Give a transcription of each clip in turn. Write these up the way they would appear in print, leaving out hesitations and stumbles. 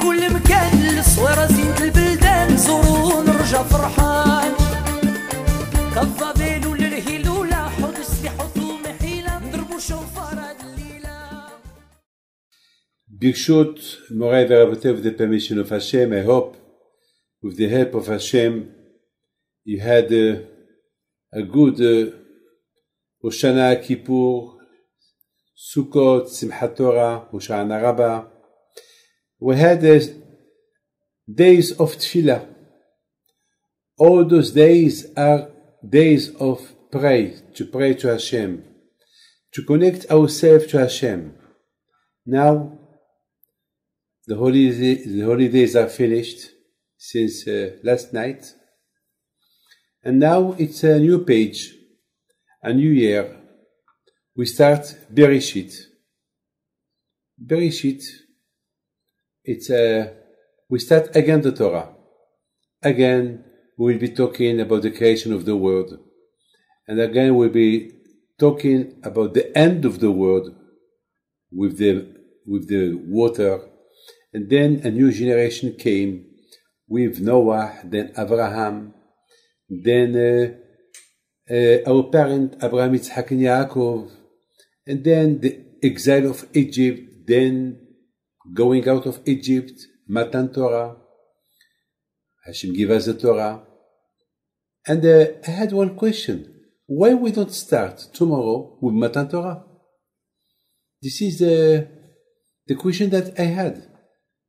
كل مكان الصويرة زينة البلدان زورو ونرجع فرحان كالظبيل وللهيلولة حوض السلاح وثوم حيلة نضربو شوفار هاد الليلة. Birshot, Moray Veravotev, with the permission of Hashem, I hope, with the help of Hashem, you had a good Hoshana Kippur, Sukkot, Simchat Torah, Hoshana Rabbah. We had days of Tefillah. All those days are days of to pray to Hashem, to connect ourselves to Hashem. Now, the holidays are finished since last night, and now it's a new page, a new year. We start Bereshit. Bereshit, we start again the Torah. Again, we will be talking about the creation of the world, and again we'll be talking about the end of the world with the water. And then a new generation came with Noah, then Abraham, then our parent Abraham, Yitzhak, and Yaakov, and then the exile of Egypt, then going out of Egypt, Matan Torah. Hashem gave us the Torah. And I had one question. Why we don't start tomorrow with Matan Torah? This is the question that I had.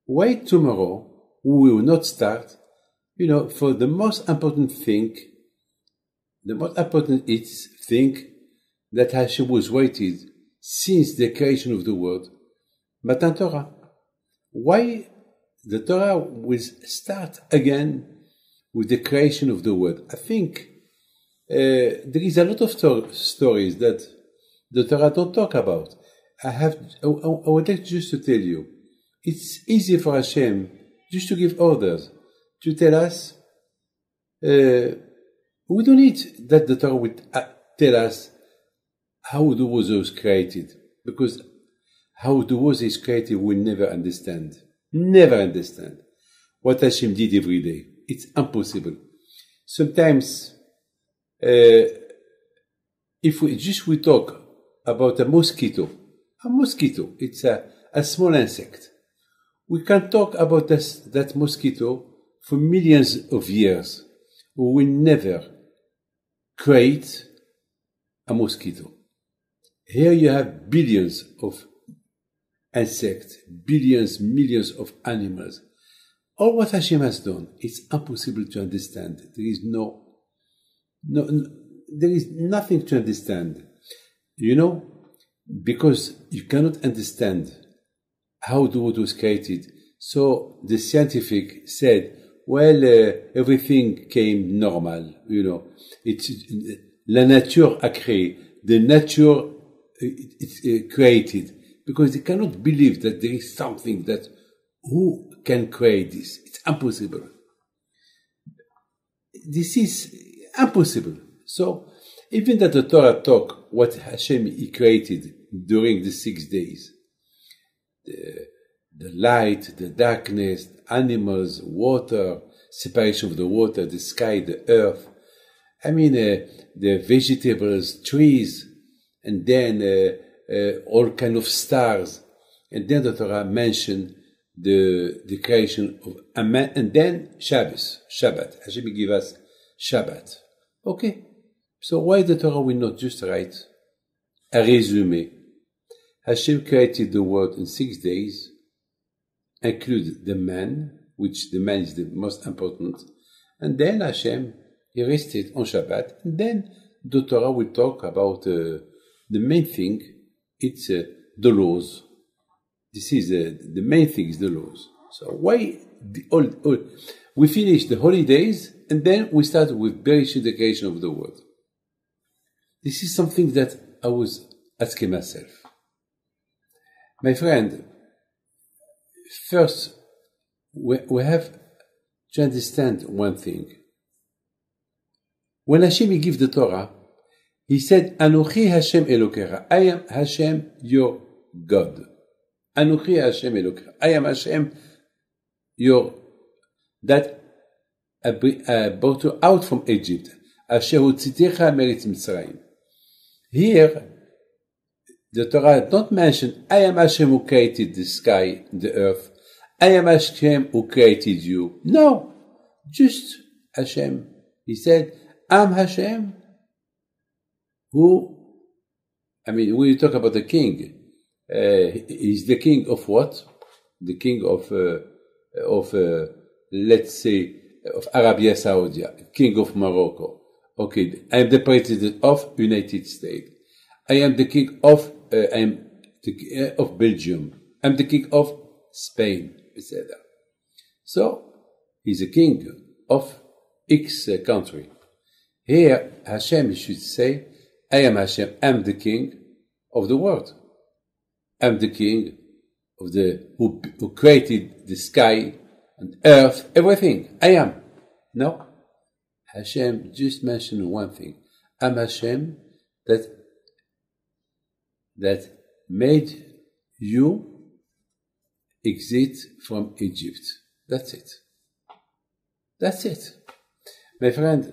Why tomorrow we will not start, for the most important thing that Hashem was waited since the creation of the world, Matan Torah. Why the Torah will start again with the creation of the world? I think there is a lot of stories that the Torah don't talk about. I would like just to tell you, it's easy for Hashem just to give orders, to tell us, we don't need that the Torah would tell us how the world was created, because how the world is created we never understand. Never understand what Hashem did every day. It's impossible. Sometimes, if we talk about a mosquito, it's a small insect. We can talk about that mosquito for millions of years. We will never create a mosquito. Here you have billions of insects, billions, millions of animals. All what Hashem has done, it's impossible to understand. There is there is nothing to understand. Because you cannot understand how the world was created. So the scientific said, well, everything came normal, It's la nature a créé. The nature it's created. Because they cannot believe that there is something that who can create this. It's impossible. This is impossible. So even that the Torah talk what Hashem He created during the 6 days, the light, the darkness, animals, water, separation of the water, the sky, the earth, the vegetables, trees, and then all kind of stars. And then the Torah mentioned the creation of a man, and then Shabbat. Hashem give us Shabbat. Okay. So why the Torah will not just write a résumé? Hashem created the world in 6 days, include the man, which the man is the most important, and then Hashem, He rested on Shabbat, and then the Torah will talk about the main thing, it's the laws. This is the main thing is the laws. So why we finish the holidays, and then we start with Bereshit, the creation of the world. This is something that I was asking myself. My friend, first, we have to understand one thing. When Hashem gave the Torah, He said, Anochi Hashem Elokecha. I am Hashem, your God. Anochi Hashem Elokecha. I am Hashem, that brought you out from Egypt. אשר הוצאתיך מארץ מצרים. Here, the Torah don't mention, I am Hashem who created the sky, the earth. I am Hashem who created you. No, just Hashem. He said, I'm Hashem who, when you talk about the king, he's the king of what? The king of let's say, of Arabia Saudi, king of Morocco. Okay, I am the president of United States. I am the king of of Belgium. I'm the king of Spain, etc. So he's a king of X country. Here, Hashem should say, I am Hashem. I'm the king of the world. I'm the king of who created the sky and earth, everything. I am. No. Hashem just mentioned one thing. I'm Hashem that made you exit from Egypt. That's it. That's it. My friend,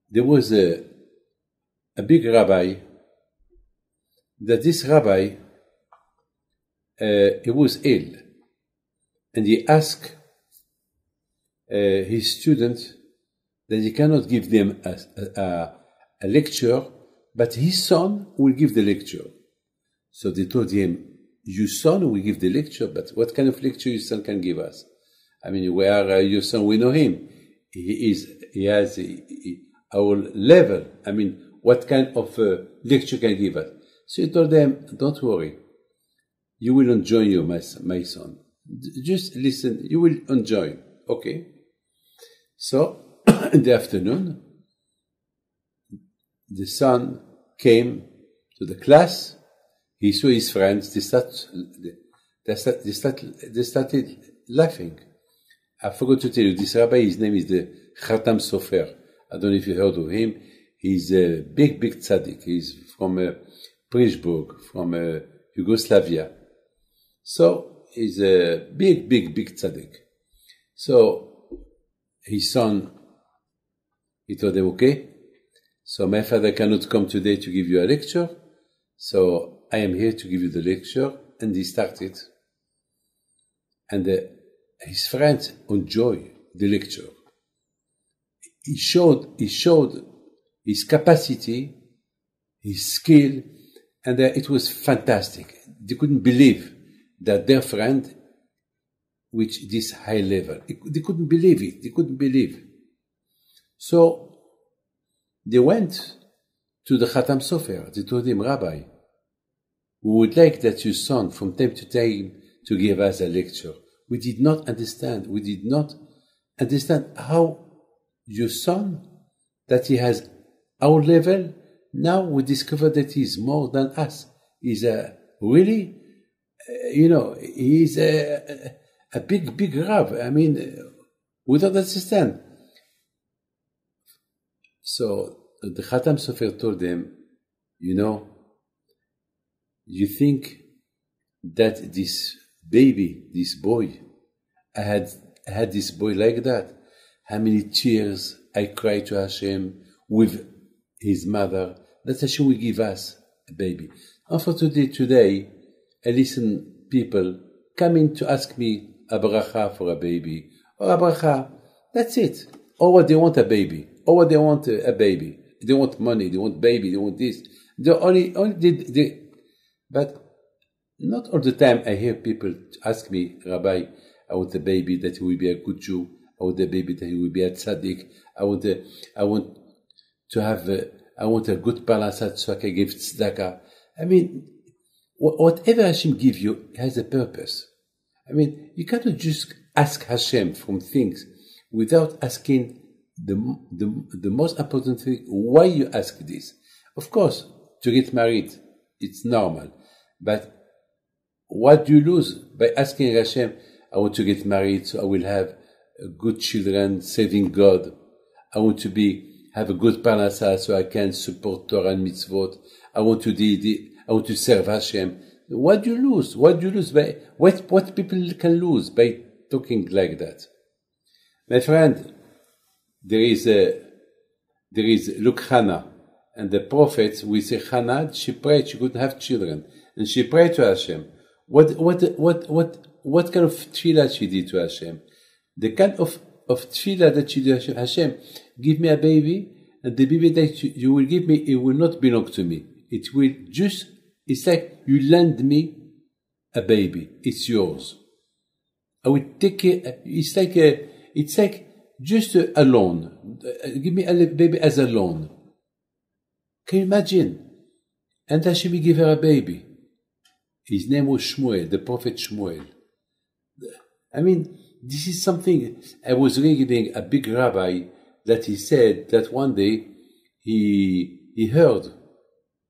there was a big rabbi, that this rabbi, he was ill, and he asked his students that he cannot give them a lecture, but his son will give the lecture. So they told him, your son will give the lecture, but what kind of lecture your son can give us? Where your son, we know him. He has our level. What kind of lecture can he give us? So he told them, don't worry. You will enjoy my son. Just listen, you will enjoy. Okay. So, in the afternoon, the son came to the class. He saw his friends. They started laughing. I forgot to tell you, this rabbi, his name is the Khatam Sofer. I don't know if you heard of him. He's a big tzaddik. He's from Prishburg, from Yugoslavia. So, he's a big tzaddik. So, his son, he told him, okay, so my father cannot come today to give you a lecture, so I am here to give you the lecture. And he started. And his friends enjoyed the lecture. He showed his capacity, his skill, and it was fantastic. They couldn't believe that their friend reached this high level. They couldn't believe it. They couldn't believe. So they went to the Khatam Sofer. They told him, Rabbi, we would like that your son from time to time to give us a lecture. We did not understand. We did not understand how your son, that he has our level, now we discover that he is more than us. He's really, he's a big Rav. We don't understand. So the Khatam Sofer told them, you think that this baby, this boy, I had this boy like that. How many tears I cried to Hashem with his mother, that Hashem will give us a baby. Unfortunately, today, I listen people coming to ask me a bracha for a baby, or a bracha, that's it. Or what they want a baby, or what they want a baby. They want money, they want baby, they want this. But not all the time I hear people ask me, Rabbi, I want a baby that he will be a good Jew. I want a baby that he will be a tzaddik. I want a good balance so I can give tzedakah. Whatever Hashem gives you has a purpose. You cannot just ask Hashem from things without asking the most important thing, why you ask this. Of course, to get married, it's normal. But what do you lose by asking Hashem, I want to get married so I will have good children, serving God. I want to have a good parnasa so I can support Torah and mitzvot. I want to how to serve Hashem. What do you lose? What do you lose by what people can lose by talking like that? My friend, there is look Hannah, and the prophets, we say Hannah, she prayed she couldn't have children, and she prayed to Hashem. What kind of tefillah she did to Hashem? The kind of tefillah that she did to Hashem, give me a baby, and the baby that you will give me, it will not belong to me. It will just, it's like you lend me a baby. It's yours. I will take it. It's like just a loan. Give me a baby as a loan. Can you imagine? And Hashem gave her a baby. His name was Shmuel, the prophet Shmuel. I mean, this is something. I was reading a big rabbi that he said that one day he heard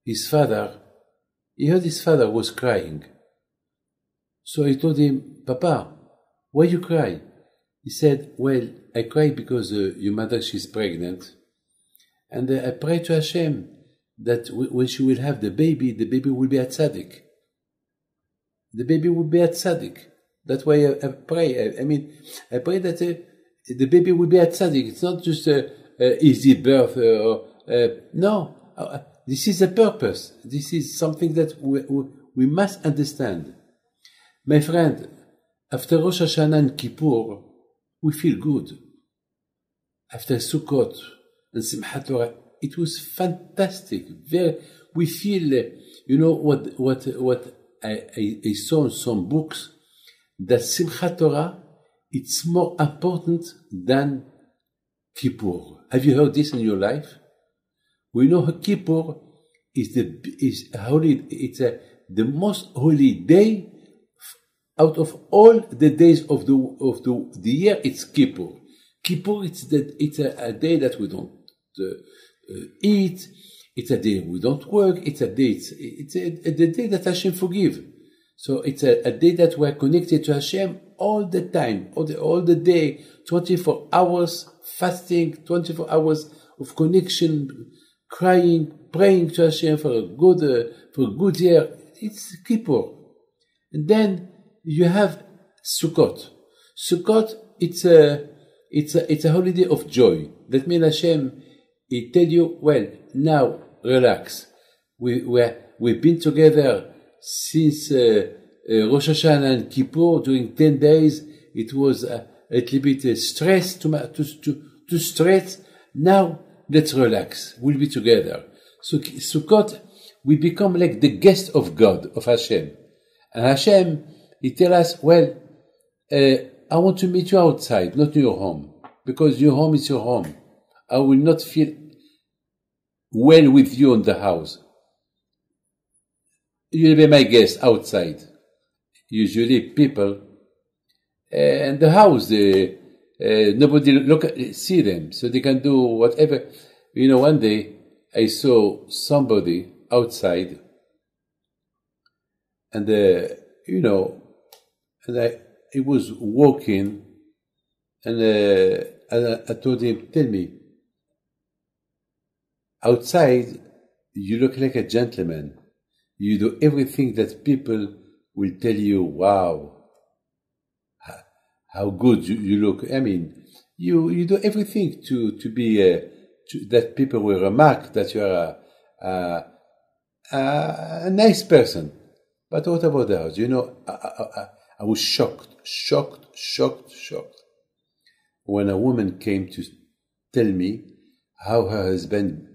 his father was crying. So he told him, Papa, why you cry? He said, well, I cry because your mother, she's pregnant. And I pray to Hashem that when she will have the baby will be a tzaddik. The baby will be a tzaddik. That's why I pray. I pray that the baby will be a tzaddik. It's not just easy birth. No. This is a purpose. This is something that we must understand. My friend, after Rosh Hashanah and Kippur, we feel good. After Sukkot and Simchat Torah, it was fantastic. We feel, what I saw in some books, that Simchat Torah, it's more important than Kippur. Have you heard this in your life? We know Kippur is the most holy day out of all the days of the year. It's Kippur. Kippur, it's a day that we don't eat. It's a day we don't work. It's a day that Hashem forgive. So it's a day that we're connected to Hashem all the time, all the day, 24 hours fasting, 24 hours of connection, crying, praying to Hashem for a good year. It's Kippur. And then you have Sukkot. Sukkot, it's a holiday of joy. That means Hashem, He tell you, well, now relax. We've been together since Rosh Hashanah and Kippur during 10 days. It was a little bit stress to stress. Now let's relax. We'll be together. So Sukkot, we become like the guest of God, of Hashem. And Hashem, He tell us, well, I want to meet you outside, not in your home, because your home is your home. I will not feel well with you in the house. You'll be my guest outside. Usually people in the house, nobody see them, so they can do whatever. One day I saw somebody outside, and he was walking, and I told him, tell me, outside you look like a gentleman. You do everything that people will tell you, wow, how good you look. I mean, you do everything to be that people will remark that you are a nice person. But what about the house? I was shocked when a woman came to tell me how her husband,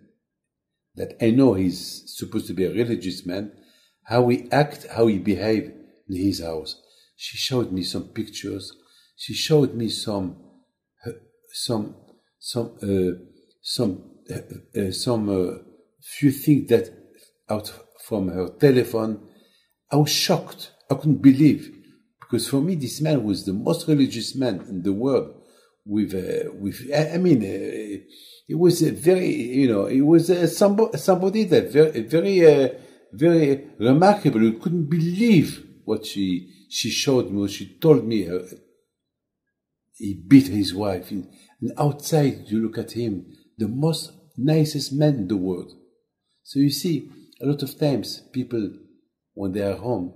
that I know he's supposed to be a religious man, how he act, how he behave in his house. She showed me some pictures. She showed me some few things that out from her telephone. I was shocked. I couldn't believe, because for me this man was the most religious man in the world. It was a very, it was somebody that very remarkable. You couldn't believe what she showed me, what she told me. He beat his wife. And outside, you look at him, the most nicest man in the world. So you see, a lot of times people, when they are home,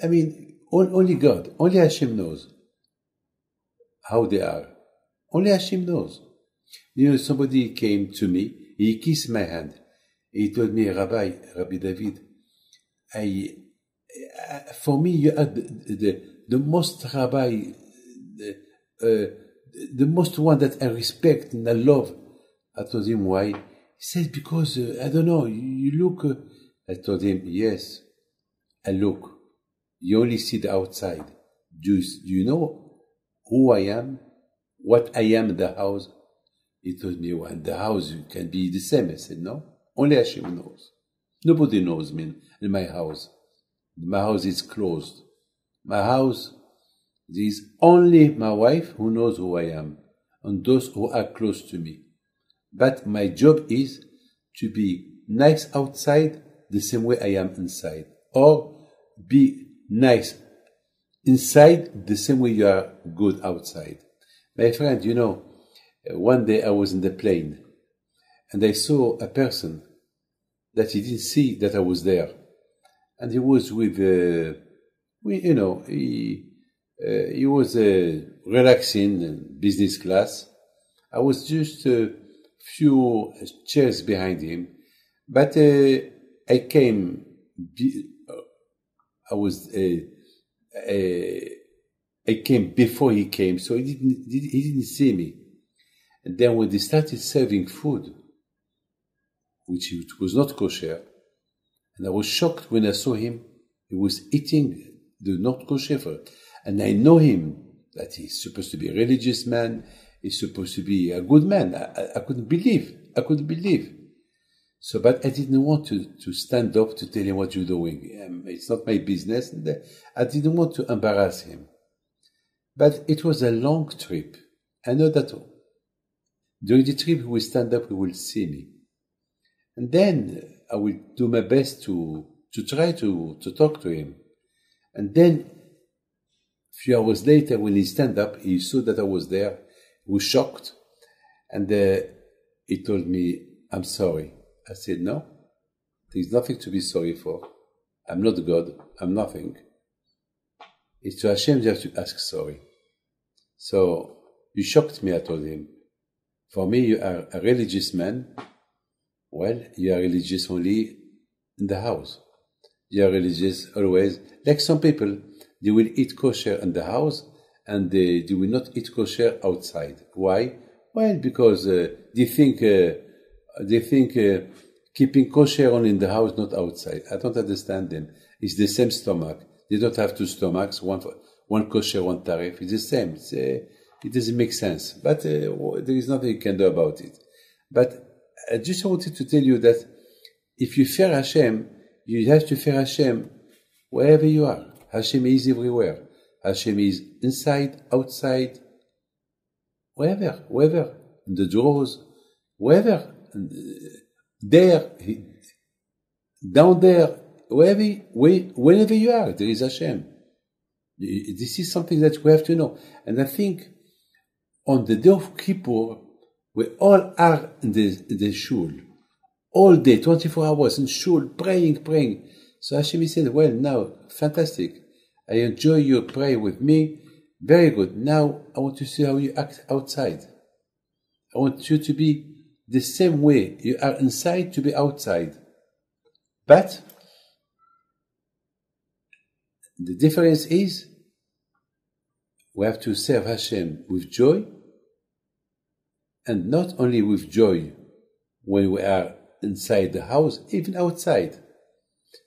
I mean, only God, only Hashem knows how they are. Only Hashem knows. You know, somebody came to me, he kissed my hand. He told me, Rabbi David, for me, you are the most rabbi, the most one that I respect and I love. I told him why. He said, because, I don't know, you look. I told him, yes, I look. You only see the outside. Do you know who I am? What I am in the house? He told me, well, in the house you can be the same. I said, no, only Hashem knows. Nobody knows me in my house. My house is closed. My house, there is only my wife who knows who I am and those who are close to me. But my job is to be nice outside the same way I am inside, or be nice inside the same way you are good outside. My friend, you know, one day I was in the plane and I saw a person that he didn't see that I was there. And he was with, you know, he was relaxing in business class. I was just a few chairs behind him. But I came, I came before he came, so he didn't see me. And then when they started serving food, which was not kosher, and I was shocked when I saw him, he was eating the not kosher food. And I know him, that he's supposed to be a religious man, he's supposed to be a good man. I couldn't believe. So, but I didn't want to stand up to tell him what you're doing. It's not my business. And I didn't want to embarrass him. But it was a long trip. I know that during the trip he will stand up, he will see me. And then I will do my best to try to talk to him. And then a few hours later, when he stand up, he saw that I was there. He was shocked. And he told me, I'm sorry. I said, no, there's nothing to be sorry for. I'm not God. I'm nothing. It's to Hashem you have to ask sorry. So you shocked me, I told him. For me, you are a religious man. Well, you are religious only in the house. You are religious always. Like some people, they will eat kosher in the house and they will not eat kosher outside. Why? Well, because they think keeping kosher only in the house, not outside. I don't understand them. It's the same stomach. They don't have two stomachs, one kosher, one tarif. It's the same. It doesn't make sense. But there is nothing you can do about it. But I just wanted to tell you that if you fear Hashem, you have to fear Hashem wherever you are. Hashem is everywhere. Hashem is inside, outside, wherever, in the drawers, wherever. There, down there, whenever you are, there is Hashem. This is something that we have to know. And I think on the day of Kippur, we all are in the shul, all day, 24 hours in shul, praying. So Hashem said, well, now, fantastic. I enjoy your prayer with me. Very good. Now, I want to see how you act outside. I want you to be the same way you are inside to be outside. But the difference is we have to serve Hashem with joy, and not only with joy when we are inside the house, even outside.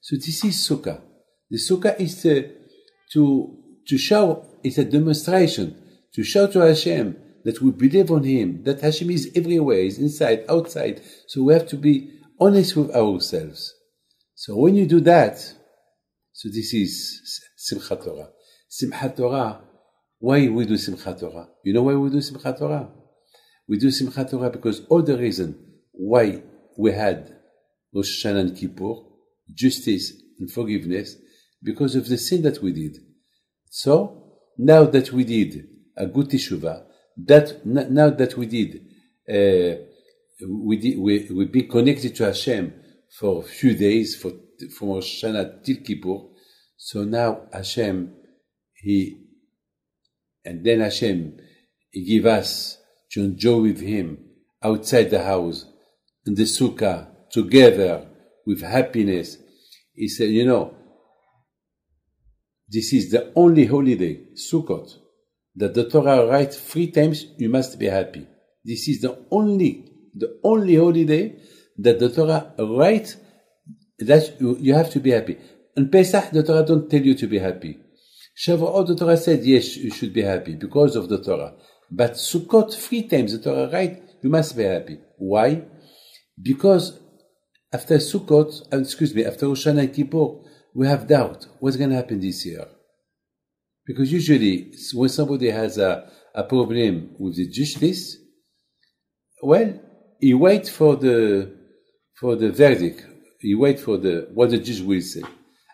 So this is Sukkah. The Sukkah is to show, it's a demonstration, to show to Hashem that we believe on Him, that Hashem is everywhere, is inside, outside. So we have to be honest with ourselves. So when you do that, so this is Simchat Torah. Simchat Torah, why we do Simchat Torah? You know why we do Simchat Torah? We do Simchat Torah because all the reason why we had Rosh Hashanah and Kippur, justice and forgiveness, because of the sin that we did. So, now that we did a good teshuvah, now that we be connected to Hashem for a few days, from Rosh Hashanah till Kippur. So now Hashem, then Hashem, He give us to enjoy with Him outside the house, in the sukkah, together, with happiness. He said, this is the only holiday, Sukkot, that the Torah writes 3 times, you must be happy. This is the only holiday that the Torah writes that you have to be happy. In Pesach, the Torah don't tell you to be happy. Shavuot, the Torah said, yes, you should be happy because of the Torah. But Sukkot, 3 times the Torah writes, you must be happy. Why? Because after Sukkot, after Rosh Hashanah and Kippur, we have doubt. What's going to happen this year? Because usually, when somebody has a problem with the Jewish list, well, he waits for the verdict. He waits for what the judge will say.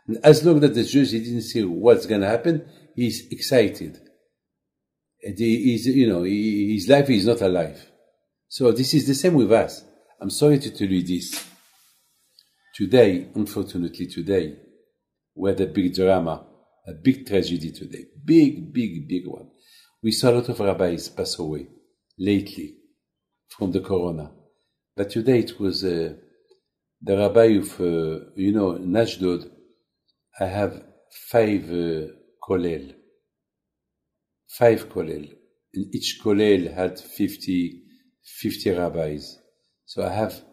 And as long as the judge didn't see what's going to happen, he's excited. And his life is not alive. So this is the same with us. I'm sorry to tell you this. Today, unfortunately today, we had a big drama, a big tragedy today. Big one. We saw a lot of rabbis pass away lately from the corona. But today it was the rabbi of, in Ashdod. I have 5 kollel. 5 kollel. And each kollel had 50 rabbis. So I have,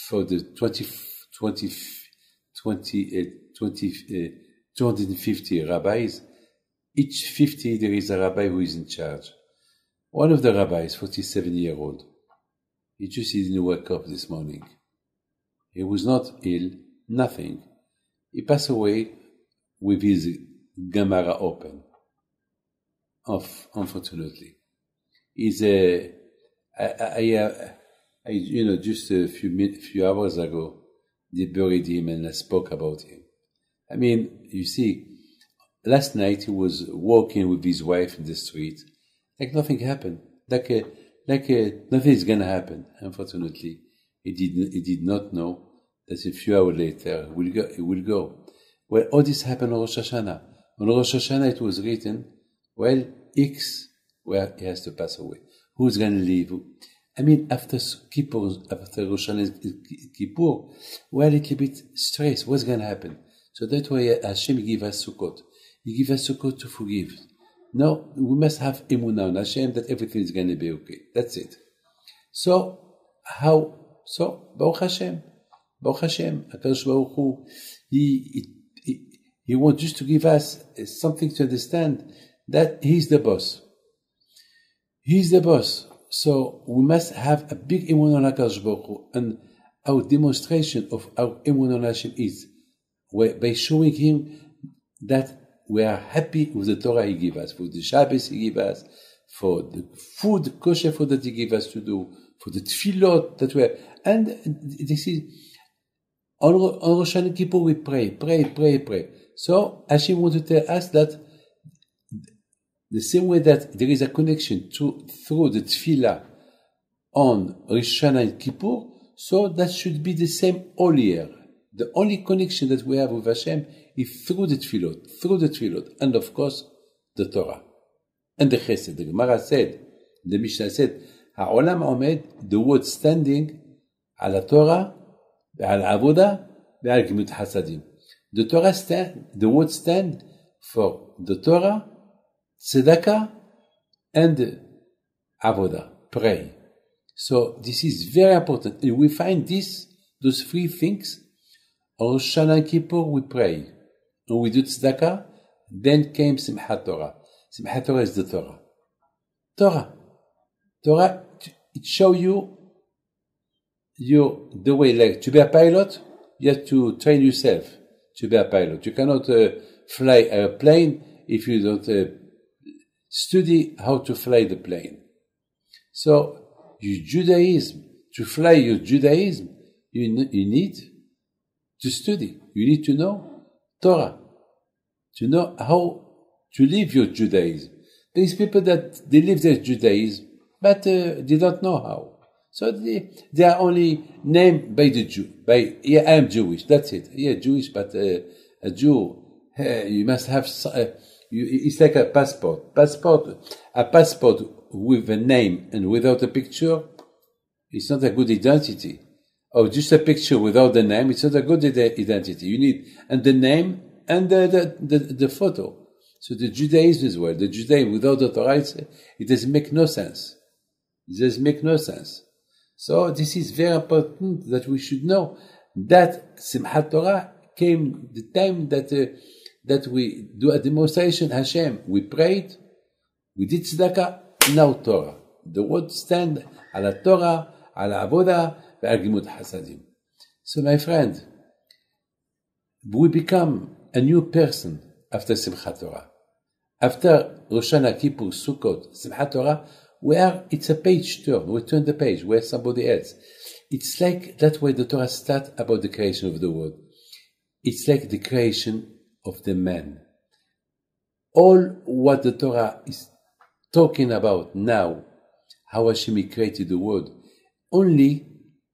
for the 250 rabbis, each 50 there is a rabbi who is in charge. One of the rabbis, 47-year-old, he didn't wake up this morning. He was not ill, nothing. He passed away with his Gemara open. Unfortunately. He's just a few hours ago, they buried him and I spoke about him. I mean, you see, last night he was walking with his wife in the street, like nothing happened, like nothing is gonna happen. Unfortunately, he did not know that a few hours later he will go. Well, all this happened on Rosh Hashanah. On Rosh Hashanah it was written, well, X, where he has to pass away. Who's gonna leave? I mean, after Kippur, after Rosh Hashanah Kippur, we're a little bit stressed. What's going to happen? So that's why Hashem give us Sukkot. He give us Sukkot to forgive. No, we must have emunah on Hashem that everything is going to be okay. That's it. So, how? So, Baruch Hashem. Baruch Hashem. HaKadosh Baruch Hu, He wants just to give us something to understand that He's the boss. He's the boss. So we must have a big emunah on HaKadosh Baruch Hu, and our demonstration of our emunah on Hashem is by showing Him that we are happy with the Torah He gave us, for the Shabbos He gave us, for the food, kosher food that He gave us to do, for the tefillot that we have. And this is, on Rosh Hashanah Kippur we pray. So Hashem wants to tell us that the same way that there is a connection through the tefillah on Rosh Hashanah and Kippur, so that should be the same all year. The only connection that we have with Hashem is through the tefillot, and of course, the Torah. And the Chesed. The Gemara said, the Mishnah said, Ha'olam omed, the word standing, ala Torah, ala avoda, ala gimut hasadim. The word stand for the Torah, tzedakah, and avodah, pray. So this is very important. And we find those 3 things. On Rosh Hashanah and Kippur we pray, and we do tzedakah. Then came Simchat Torah. Simchat Torah is the Torah. Torah, it shows you the way. Like to be a pilot, you have to train yourself to be a pilot. You cannot fly a plane if you don't study how to fly the plane. So your Judaism, to fly your Judaism, you need to study. You need to know Torah, to know how to live your Judaism. There is people that they live their Judaism, but they don't know how. So they are only named by the Jew. By, yeah, I am Jewish. That's it. Yeah, Jewish, but a Jew, you must have, it's like a passport. A passport with a name and without a picture, it's not a good identity. Or just a picture without the name, it's not a good identity. You need, and the name and the photo. So the Judaism as well. The Judaism without the Torah, it doesn't make no sense. It doesn't make no sense. So this is very important that we should know that Simchat Torah came the time that we do a demonstration, Hashem. We prayed, we did tzedakah, now Torah. The word stand ala Torah, ala avodah, ve'al gimut hasadim. So my friend, we become a new person after Simchat Torah. After Rosh Hashanah, Kippur, Sukkot, Simchat Torah, it's a page turn. We turn the page where somebody else. It's like that way the Torah starts about the creation of the world. It's like the creation of the man. All what the Torah is talking about now, how Hashem created the world, only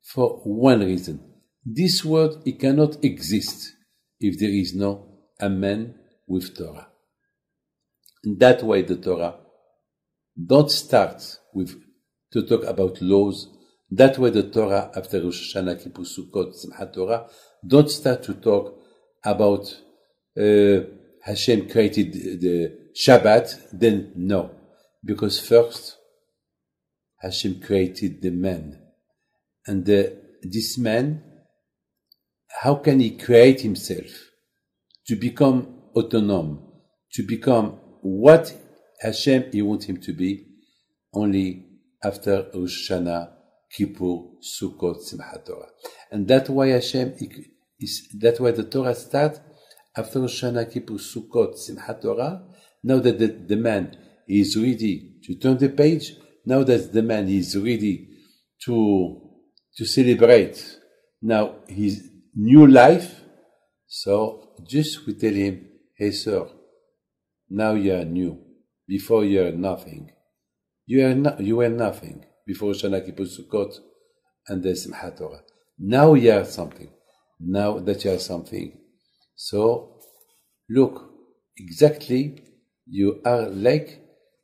for one reason. This world, it cannot exist if there is no a man with Torah. And that way the Torah don't start with to talk about laws. That way the Torah, after Rosh Hashanah, Kippur, Sukkot, Simchat Torah, don't start to talk about Hashem created the Shabbat, then no. Because first, Hashem created the man. And this man, how can he create himself? To become autonomous, to become what Hashem, he wants him to be, only after Rosh Hashanah, Kippur, Sukkot, Simchat Torah. And that's why Hashem, that's why the Torah starts after Rosh Hashanah, Kippur, Sukkot, Simchat Torah. Now that the man is ready to turn the page, now that the man is ready to celebrate now his new life, so just we tell him, hey sir, now you are new. Before you are nothing. You were nothing before Rosh Hashanah, Kippur, Sukkot, and the Simchat Torah. Now you are something. Now that you are something. So, look, exactly, you are like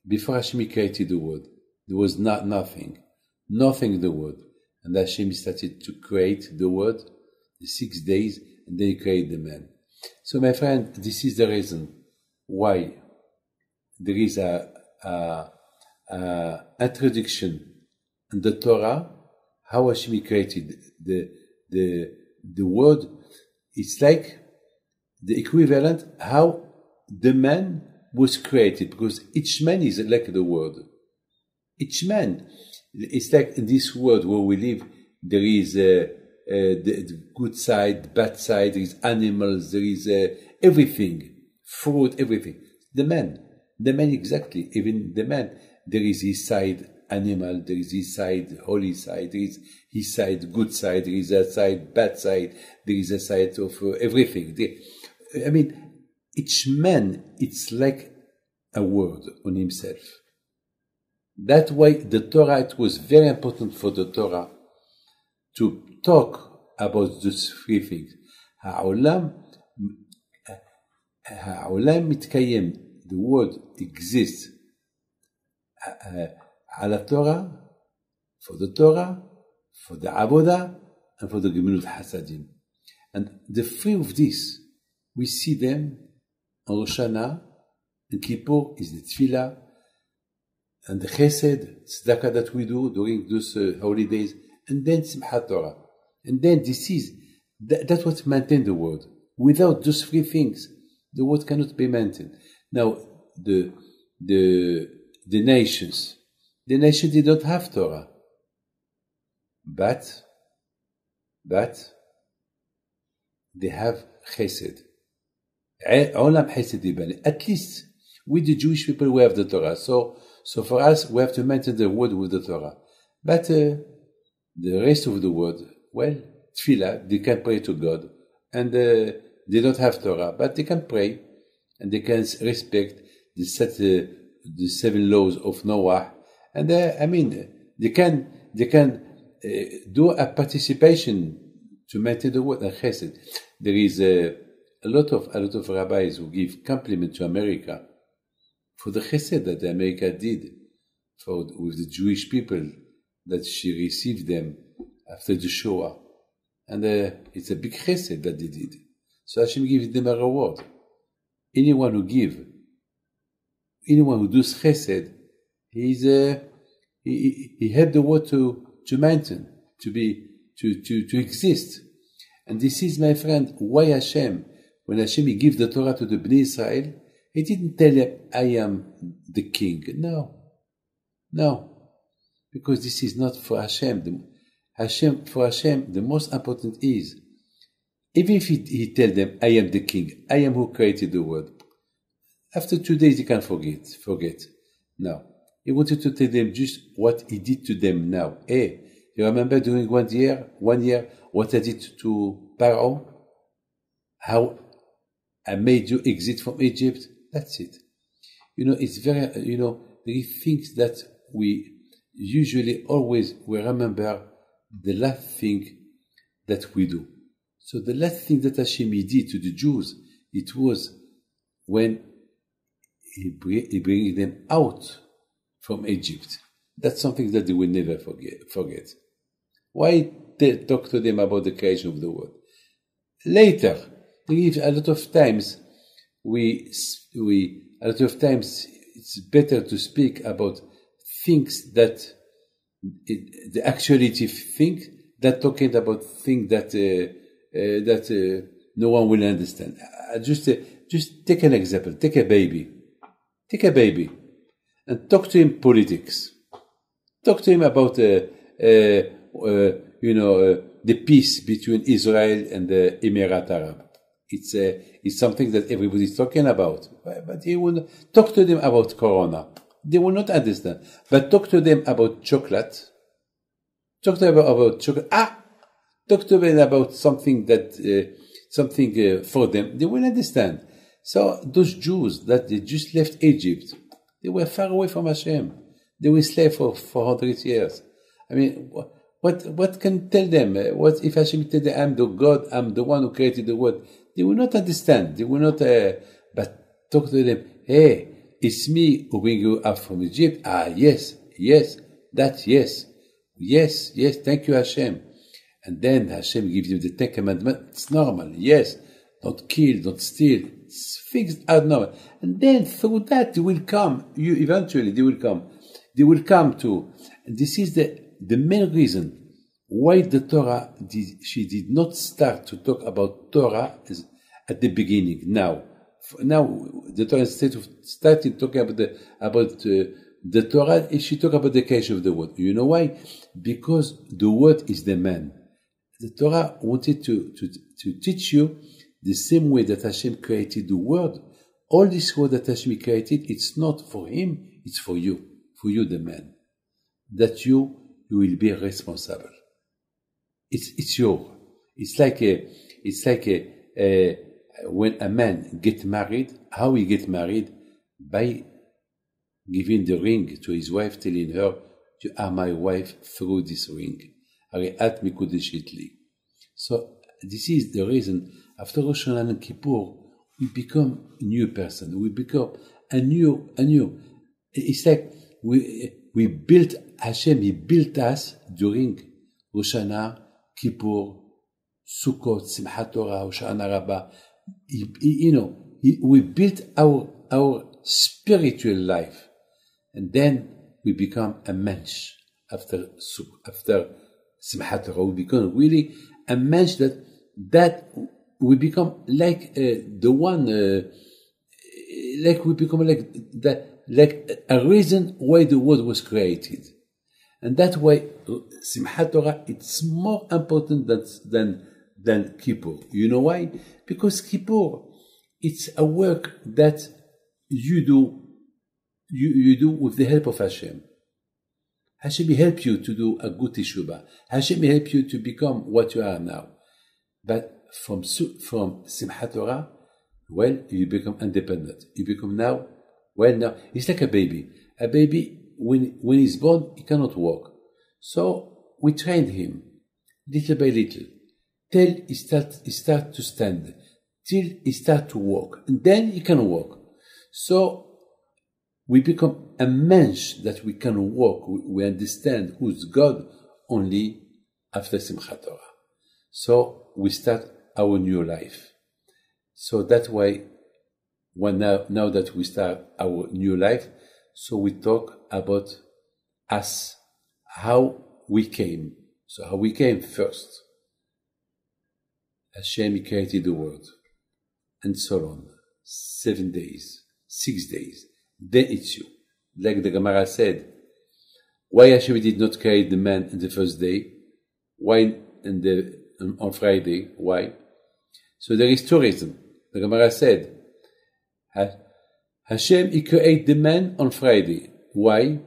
before Hashem created the world. There was nothing in the world. And Hashem started to create the world, the 6 days, and then he created the man. So, my friend, this is the reason why there is a introduction in the Torah, how Hashem created the world. It's like the equivalent how the man was created, because each man is like the world. Each man, it's like in this world where we live, there is the good side, the bad side, there is animals, there is everything, fruit, everything. The man exactly, even the man, there is his side animal, there is his side holy side, there is his side good side, there is a side bad side, there is a side of everything. I mean, each man, it's like a word on himself. That way, the Torah, it was very important for the Torah to talk about those three things. העולם מתקיים, the word exists على Torah, for the Torah, for the Avodah, and for the Gemilut Hasadim. And the three of these, we see them on Rosh Hashanah, and Kippur is the Tefillah, and the Chesed, Tzedakah that we do during those holidays, and then Simchat Torah. And then this is, that's what maintains the world. Without those three things, the world cannot be maintained. Now, the nations, they don't have Torah. But they have Chesed. Olam Chesed Ibani. At least, with the Jewish people, we have the Torah. So for us, we have to maintain the world with the Torah. But the rest of the world, well, Tefillah, they can pray to God. And they don't have Torah, but they can pray. And they can respect the 7 laws of Noah. And they can do a participation to maintain the word and chesed. There is a lot of rabbis who give compliment to America for the chesed that America did with the Jewish people, that she received them after the Shoah. And it's a big chesed that they did. So Hashem gives them a reward. Anyone who does chesed, he had the word to maintain, to exist. And this is, my friend, why Hashem, when Hashem he gave the Torah to the Bnei Israel, he didn't tell them, I am the king. No. Because this is not for Hashem. For Hashem, the most important is, even if he tell them, I am the king, I am who created the world, after 2 days he can forget. No. He wanted to tell them just what he did to them now. Hey, you remember during 1 year, what I did to Pharaoh? How I made you exit from Egypt? That's it. It's very, there are things that we usually always we remember the last thing that we do. So the last thing that Hashem did to the Jews, it was when he bring them out from Egypt. That's something that they will never forget. Why talk to them about the creation of the world? Later, a lot of times it's better to speak about things that the actuality thing than talking about things that no one will understand. Just take an example. Take a baby, and talk to him politics. Talk to him about the peace between Israel and the Emirat Arab. It's something that everybody's talking about. But he will talk to them about Corona. They will not understand. But talk to them about chocolate. Talk to them about chocolate. Talk to them about something that for them. They will understand. So those Jews that they just left Egypt, they were far away from Hashem. They were slaves for 400 years. I mean, what can tell them? What if Hashem tell them, I'm the God, I'm the one who created the world? They will not understand. They will not, but talk to them. Hey, it's me who bring you up from Egypt. Yes, thank you, Hashem. And then Hashem gives you the 10 Commandments. It's normal. Yes, don't kill, don't steal. Things are normal. And then through that, they will come. Eventually, they will come. They will come to. And this is the main reason why the Torah, she did not start to talk about Torah at the beginning. Now the Torah, instead of starting talking about the Torah, she talked about the creation of the world. You know why? Because the word is the man. The Torah wanted to teach you the same way that Hashem created the world. All this word that Hashem created, it's not for him, it's for you, the man. That you will be responsible. It's your. It's like when a man get married, how he get married? By giving the ring to his wife, telling her, you are my wife through this ring. So this is the reason after Rosh Hashanah and Kippur, we become a new person. We become a new. It's like we built, Hashem, he built us during Rosh Hashanah, Kippur, Sukkot, Simchat Torah, Hoshana Rabbah. We built our spiritual life, and then we become a mensch after Simchat Torah. We become really a mensch that we become like the one, like we become like that, like a reason why the world was created. And that's why Simchat Torah, it's more important than Kippur. You know why? Because Kippur, it's a work that you do with the help of Hashem. Hashem will help you to do a good teshuvah. Hashem will help you to become what you are now. But from Simchat Torah, well, you become independent. You become now, it's like a baby. A baby, when he's born, he cannot walk. So we trained him little by little till he start to stand, till he start to walk, and then he can walk. So we become a mensch that we can walk. We understand who's God only after Simchat Torah. So we start our new life. So that's why now that we start our new life, so we talk about us, how we came. So how we came first. Hashem created the world, and so on. 7 days, 6 days. Then it's you. Like the Gemara said, why Hashem did not create the man on the first day? Why on Friday? Why? So there is two reasons. The Gemara said, Hashem he created the man on Friday. Why?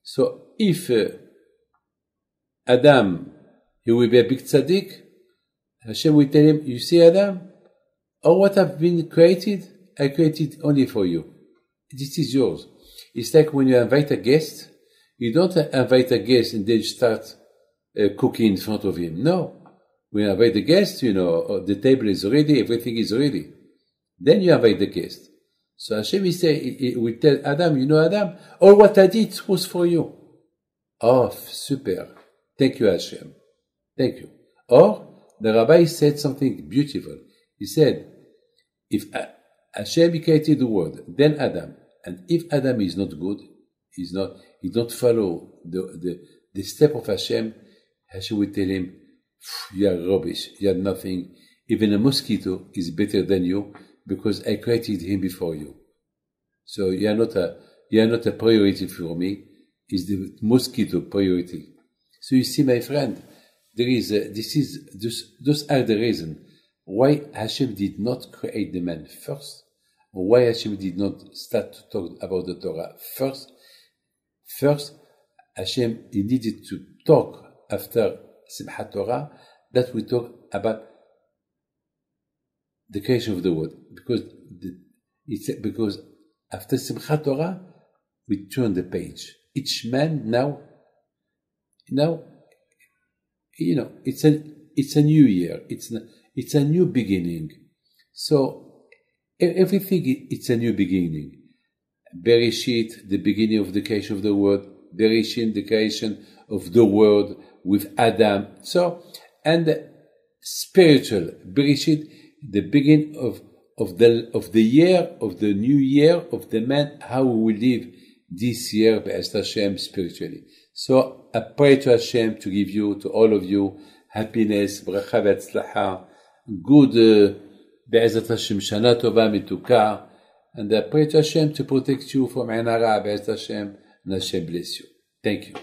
So if Adam he will be a big tzaddik, Hashem will tell him, you see Adam, all what I've been created, I created only for you. This is yours. It's like when you invite a guest, you don't invite a guest and then start cooking in front of him. No. When you invite the guest, the table is ready, everything is ready. Then you invite the guest. So Hashem will tell Adam, Adam, all what I did was for you. Oh, super. Thank you, Hashem. Thank you. Or, the rabbi said something beautiful. He said, if Hashem created the world, then Adam, and if Adam is not good, he don't follow the step of Hashem, Hashem will tell him, you are rubbish, you are nothing. Even a mosquito is better than you because I created him before you. So you are not a priority for me. Is the mosquito priority? So you see, my friend, those are the reasons why Hashem did not create the man first, or why Hashem did not start to talk about the Torah first. First, Hashem he needed to talk after Simchat Torah that we talk about the creation of the world, because after Simchat Torah we turn the page. Each man now, it's a new year. It's a new beginning. So everything it's a new beginning. Bereshit, the beginning of the creation of the world. Bereshit, the creation of the world with Adam. So, and spiritual Bereshit, the beginning of the year, of the new year, of the man, how we will live this year, Be'ez Hashem, spiritually. So, I pray to Hashem to give you, to all of you, happiness, bracha v'atzlacha, good, Be'ez Hashem, Shana Tova Mituka, and I pray to Hashem to protect you from Ain Hara, Be'ez Hashem, and Hashem bless you. Thank you.